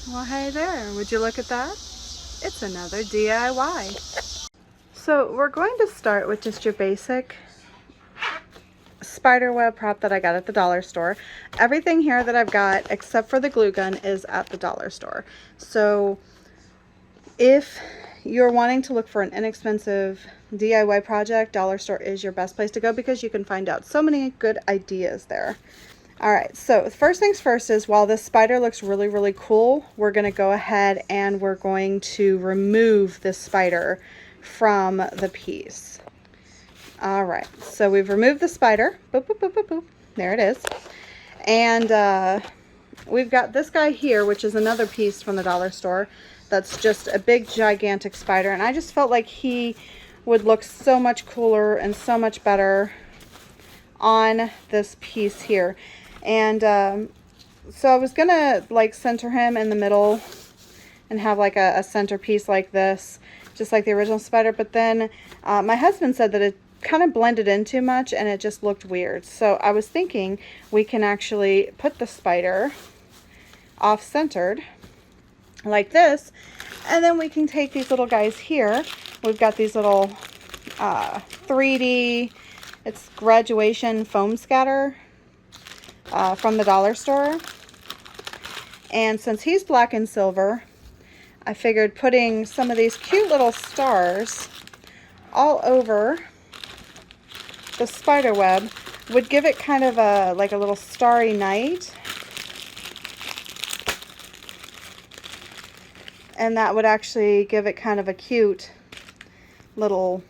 Well, hey there, would you look at that? It's another DIY. So we're going to start with just your basic spider web prop that I got at the dollar store. Everything here that I've got except for the glue gun is at the dollar store. So if you're wanting to look for an inexpensive DIY project, dollar store is your best place to go because you can find out so many good ideas there. Alright, so first things first is while this spider looks really cool, we're going to go ahead and we're going to remove this spider from the piece. Alright, so we've removed the spider. Boop, boop, boop, boop, boop. There it is. And we've got this guy here, which is another piece from the dollar store. That's just a big, gigantic spider. And I just felt like he would look so much cooler and so much better on this piece here. And so I was gonna like center him in the middle and have like a centerpiece like this, just like the original spider. But then my husband said that it kind of blended in too much and it just looked weird. So I was thinking we can actually put the spider off-centered like this, and then we can take these little guys here. We've got these little 3D, it's graduation foam scatter from the dollar store. And since he's black and silver, I figured putting some of these cute little stars all over the spider web would give it kind of a like a little starry night. And that would actually give it kind of a cute little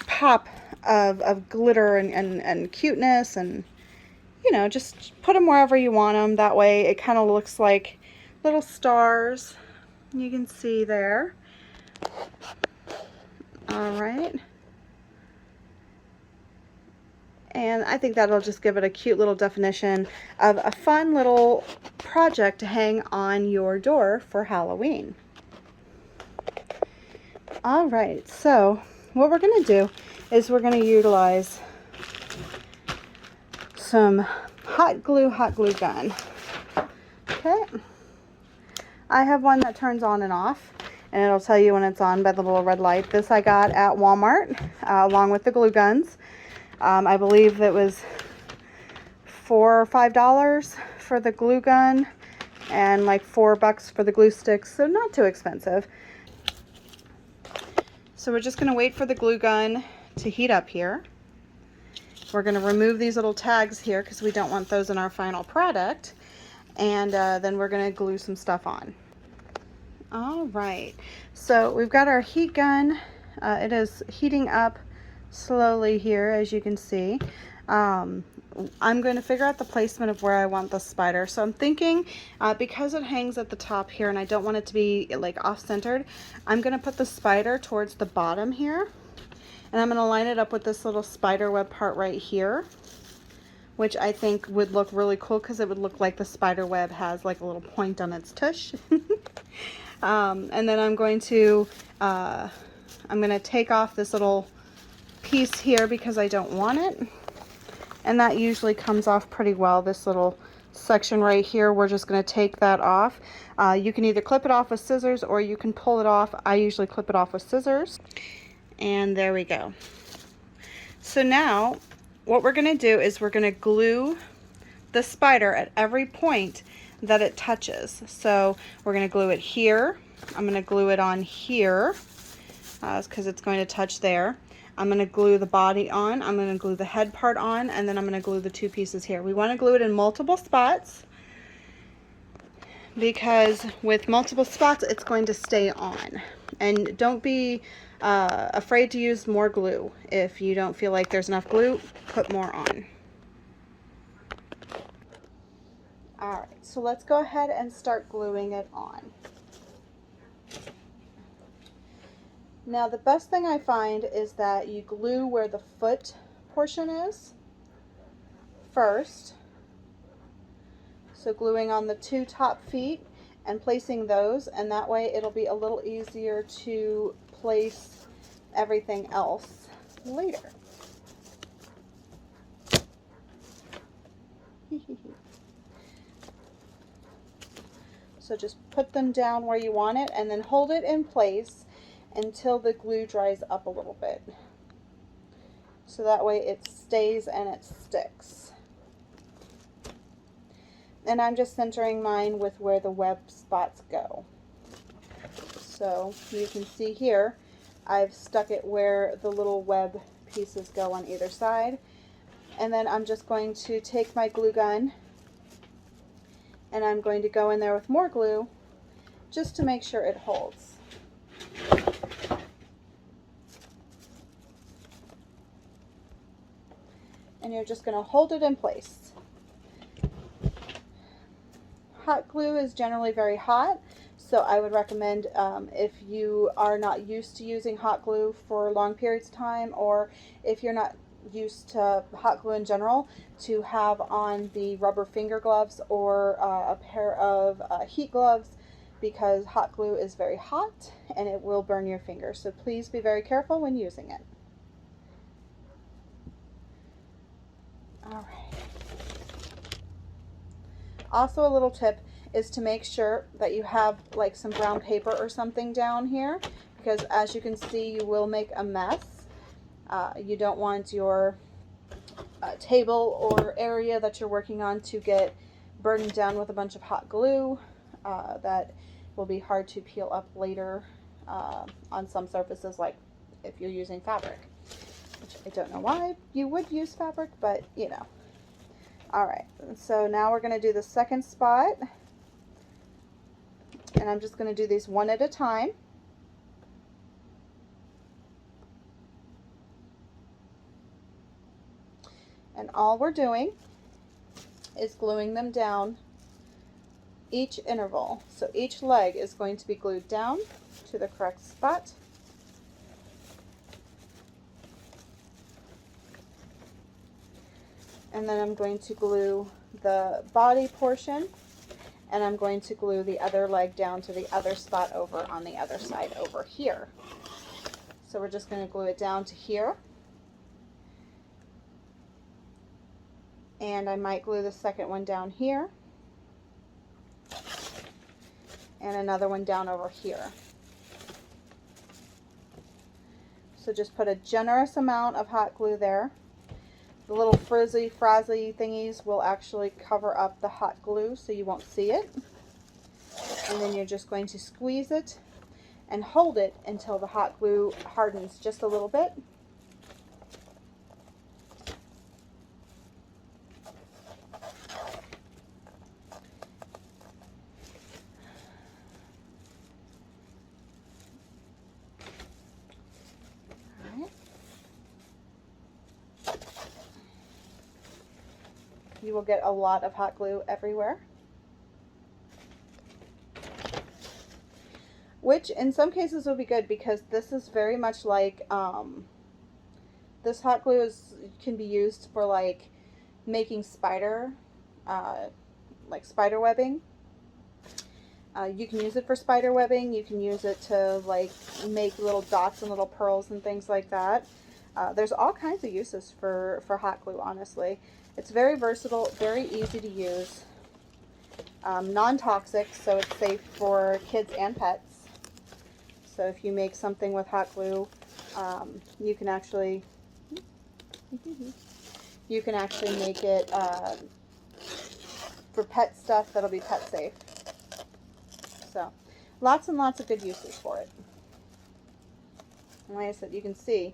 pop of glitter and cuteness, and you know, just put them wherever you want them. That way it kind of looks like little stars. You can see there. Alright. And I think that'll just give it a cute little definition of a fun little project to hang on your door for Halloween. Alright, so what we're going to do is we're going to utilize some hot glue gun. Okay. I have one that turns on and off, and it'll tell you when it's on by the little red light. This I got at Walmart along with the glue guns. I believe it was $4 or $5 for the glue gun and like $4 for the glue sticks, so not too expensive. So we're just going to wait for the glue gun to heat up here. We're going to remove these little tags here because we don't want those in our final product. And then we're going to glue some stuff on. Alright, so we've got our heat gun. It is heating up slowly here, as you can see. I'm going to figure out the placement of where I want the spider. So I'm thinking, because it hangs at the top here and I don't want it to be like off-centered, I'm going to put the spider towards the bottom here. And I'm going to line it up with this little spider web part right here, which I think would look really cool because it would look like the spider web has like a little point on its tush. And then I'm going to take off this little piece here because I don't want it. And that usually comes off pretty well. This little section right here, we're just going to take that off. You can either clip it off with scissors or you can pull it off. I usually clip it off with scissors. And there we go. So now what we're going to do is we're going to glue the spider at every point that it touches. So we're going to glue it here. I'm going to glue it on here because it's going to touch there. I'm going to glue the body on. I'm going to glue the head part on, and then I'm going to glue the two pieces here. We want to glue it in multiple spots because with multiple spots it's going to stay on. And don't be afraid to use more glue. If you don't feel like there's enough glue, put more on. Alright, so let's go ahead and start gluing it on. Now the best thing I find is that you glue where the foot portion is first. So gluing on the two top feet and placing those, and that way it'll be a little easier to place everything else later. So just put them down where you want it and then hold it in place until the glue dries up a little bit. So that way it stays and it sticks. And I'm just centering mine with where the web spots go. So you can see here, I've stuck it where the little web pieces go on either side. And then I'm just going to take my glue gun and I'm going to go in there with more glue just to make sure it holds. And you're just going to hold it in place. Hot glue is generally very hot, so I would recommend if you are not used to using hot glue for long periods of time, or if you're not used to hot glue in general, to have on the rubber finger gloves or a pair of heat gloves, because hot glue is very hot and it will burn your fingers. So please be very careful when using it. All right. Also, a little tip is to make sure that you have like some brown paper or something down here, because as you can see, you will make a mess. You don't want your table or area that you're working on to get burdened down with a bunch of hot glue that will be hard to peel up later on some surfaces, like if you're using fabric, which I don't know why you would use fabric, but you know. All right, so now we're going to do the second spot, and I'm just going to do these one at a time. And all we're doing is gluing them down each interval. So each leg is going to be glued down to the correct spot. And then I'm going to glue the body portion, and I'm going to glue the other leg down to the other spot over on the other side over here. So we're just going to glue it down to here. And I might glue the second one down here. And another one down over here. So just put a generous amount of hot glue there. The little frizzy thingies will actually cover up the hot glue so you won't see it. And then you're just going to squeeze it and hold it until the hot glue hardens just a little bit. You will get a lot of hot glue everywhere, which in some cases will be good, because this is very much like this hot glue can be used for like making spider webbing. You can use it for spider webbing. You can use it to like make little dots and little pearls and things like that. There's all kinds of uses for hot glue, honestly. It's very versatile, very easy to use, non-toxic, so it's safe for kids and pets. So if you make something with hot glue, you can actually make it for pet stuff that'll be pet safe. So lots and lots of good uses for it. And like I said, you can see,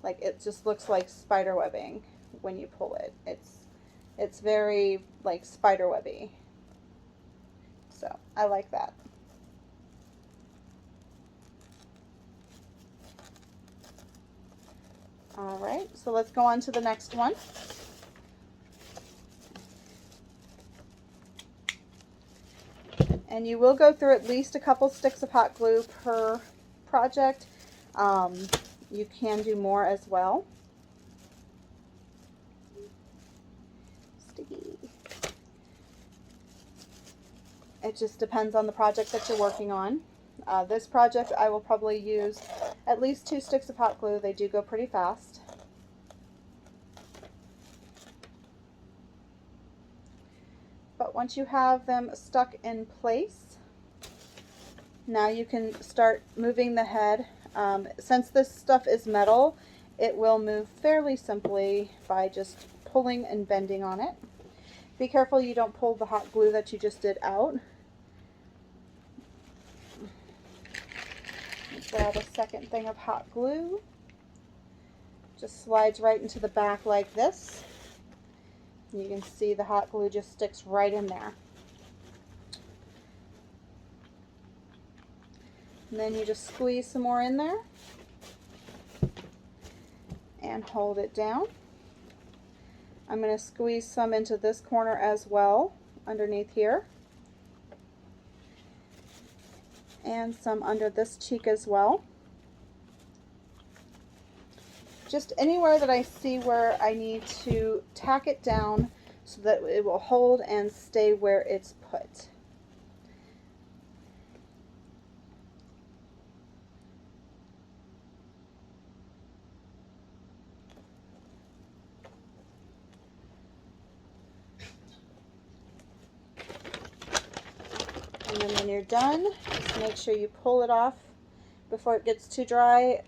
like, it just looks like spider webbing when you pull it. It's very like spider webby. So I like that. All right, so let's go on to the next one. And you will go through at least a couple sticks of hot glue per project. You can do more as well. Sticky. It just depends on the project that you're working on. This project I will probably use at least 2 sticks of hot glue. They do go pretty fast. But once you have them stuck in place, now you can start moving the head. Since this stuff is metal, it will move fairly simply by just pulling and bending on it. Be careful you don't pull the hot glue that you just did out. Grab a second thing of hot glue. Just slides right into the back like this. You can see the hot glue just sticks right in there. And then you just squeeze some more in there and hold it down. I'm going to squeeze some into this corner as well, underneath here. And some under this cheek as well. Just anywhere that I see where I need to tack it down so that it will hold and stay where it's put. And then when you're done, just make sure you pull it off before it gets too dry.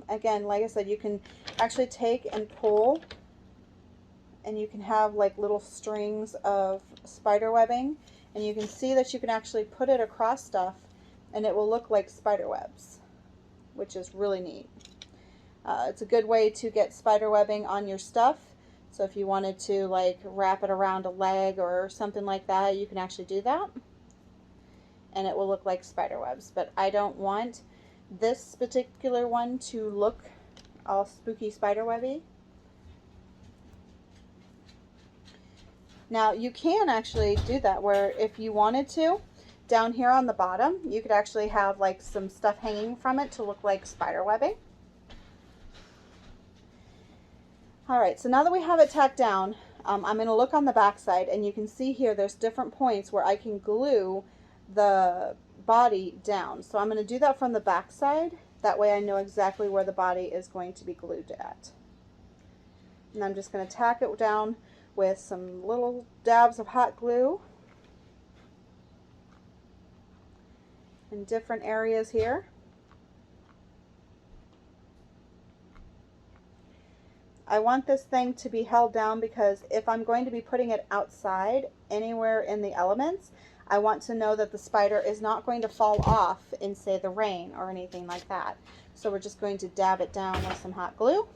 Again, like I said, you can actually take and pull, and you can have like little strings of spider webbing, and you can see that you can actually put it across stuff and it will look like spider webs, which is really neat. It's a good way to get spider webbing on your stuff. So if you wanted to like wrap it around a leg or something like that, you can actually do that and it will look like spider webs. But I don't want this particular one to look all spooky spider webby. Now you can actually do that where if you wanted to, down here on the bottom, you could actually have like some stuff hanging from it to look like spider webbing. Alright, so now that we have it tacked down, I'm going to look on the back side, and you can see here there's different points where I can glue the body down. So I'm going to do that from the back side. That way I know exactly where the body is going to be glued at. And I'm just going to tack it down with some little dabs of hot glue in different areas here. I want this thing to be held down because if I'm going to be putting it outside anywhere in the elements, I want to know that the spider is not going to fall off in, say, the rain or anything like that. So we're just going to dab it down with some hot glue.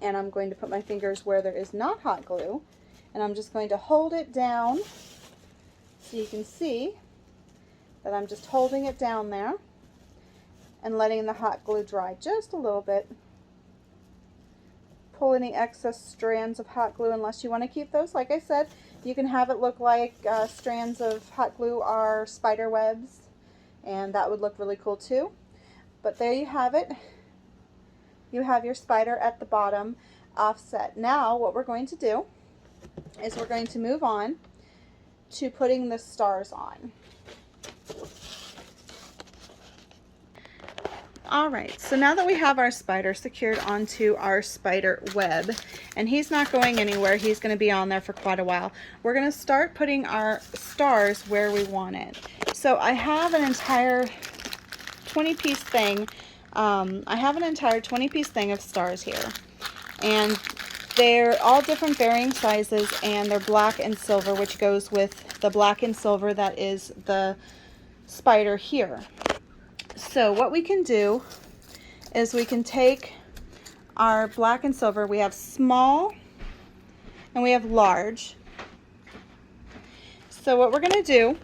And I'm going to put my fingers where there is not hot glue. And I'm just going to hold it down so you can see that I'm just holding it down there and letting the hot glue dry just a little bit. Pull any excess strands of hot glue unless you want to keep those. Like I said, you can have it look like strands of hot glue are spider webs, and that would look really cool too. But there you have it. You have your spider at the bottom offset. Now what we're going to do is we're going to move on to putting the stars on. Alright, so now that we have our spider secured onto our spider web, and he's not going anywhere, he's going to be on there for quite a while, we're going to start putting our stars where we want it. So I have an entire 20-piece thing. I have an entire 20-piece thing of stars here, and they're all different varying sizes, and they're black and silver, which goes with the black and silver that is the spider here. So what we can do is we can take our black and silver. We have small and we have large. So what we're going to do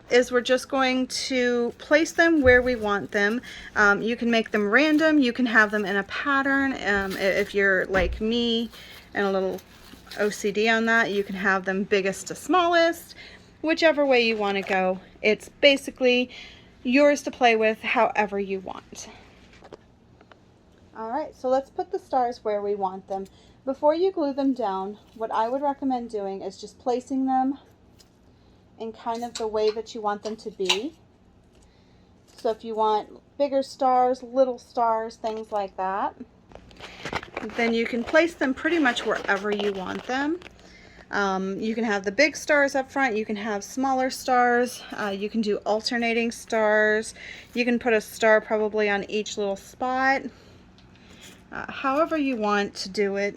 is we're just going to place them where we want them. You can make them random. You can have them in a pattern. If you're like me and a little OCD on that, you can have them biggest to smallest. Whichever way you want to go. It's basically yours to play with however you want. Alright, so let's put the stars where we want them. Before you glue them down, what I would recommend doing is just placing them in kind of the way that you want them to be. So if you want bigger stars, little stars, things like that, then you can place them pretty much wherever you want them. You can have the big stars up front, you can have smaller stars, you can do alternating stars, you can put a star probably on each little spot, however you want to do it.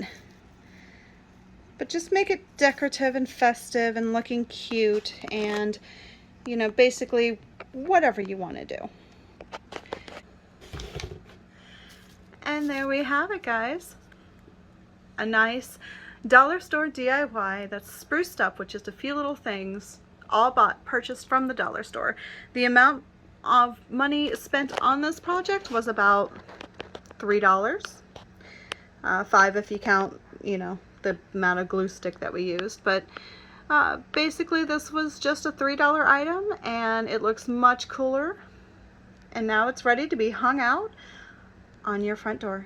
But just make it decorative and festive and looking cute, and you know, basically whatever you want to do. And there we have it, guys. A nice dollar store DIY that's spruced up with just a few little things, all purchased from the dollar store. The amount of money spent on this project was about $3. $5 if you count, you know, the amount of glue stick that we used. But basically this was just a $3 item, and it looks much cooler. And now it's ready to be hung out on your front door.